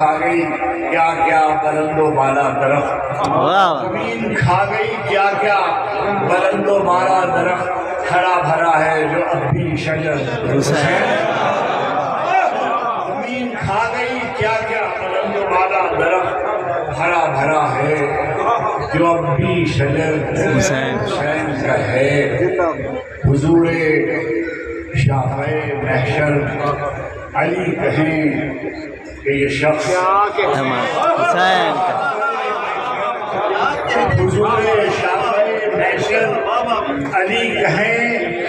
کھا گئی کیا کیا بلند و بالا درخت، زمین کھا گئی کیا کیا بلند و بالا درخت، ہرا بھرا ہے جو اب بھی شجر حسین۔ زمین کھا گئی کیا کیا بلند و بالا درخت، ہرا بھرا ہے جو اب بھی شجر حسین کا ہے۔ حضور شافعِ محشر علی کہیں کہ یہ شخص حسین کا حضور شافعِ محشر علی کہیں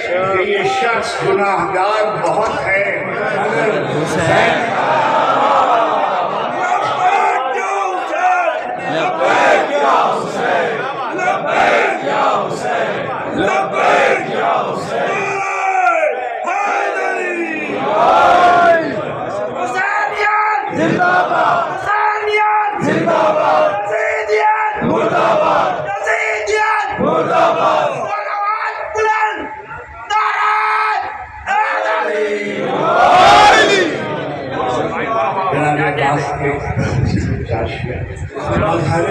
کہ یہ شخص گناہگار بہت ہے مگر حسین مظہر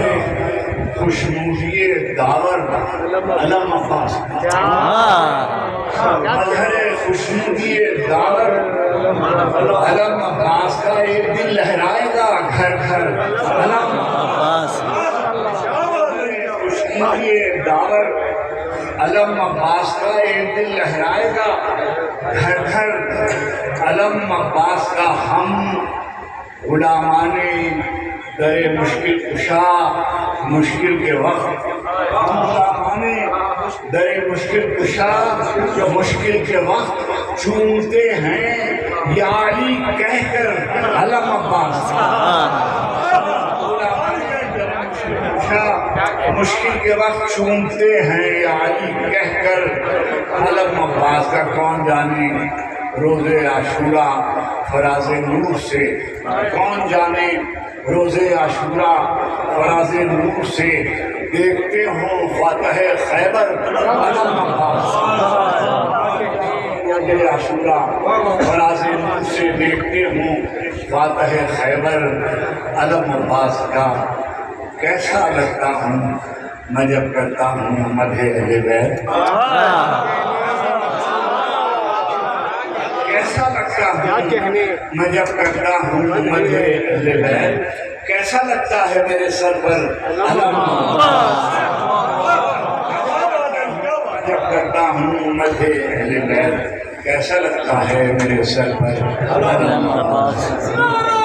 خوشنودی داور علم عباس، مظہر خوشنودی داور علم عباس کا ایک دن لہرائے گا گھر گھر علم عباس، خوشنودی داور علم عباس کا ایک دن لہرائے گا گھر گھر علم عباس کا۔ ہم غلامان در مشکل کشا مشکل کے وقت، ہم غلامان در مشکل کشا مشکل کے وقت چومتے ہیں یا علی کہہ کر علم عباس۔ غلامان در مشکل کشا مشکل کے وقت چومتے ہیں یا علی کہہ کر علم عباس کا۔ کون جانے روز عاشورہ فراز نور سے، کون جانے روز عاشورہ فراز نور سے دیکھتے ہوں فاتح خیبر علم عباس۔ روز عاشورہ فراز نور سے دیکھتے ہوں فاتح خیبر علم عباس کا۔ کیسا لگتا ہوں میں جب کرتا ہوں مدح اہل بیت، کیسا لگتا ہوں میں جب کرتا ہوں مدح اہل بیت، کیسا لگتا ہے میرے سر پر علم عباس، جب کرتا ہوں مدح اہل بیت، کیسا لگتا ہے میرے سر پر علم عباس۔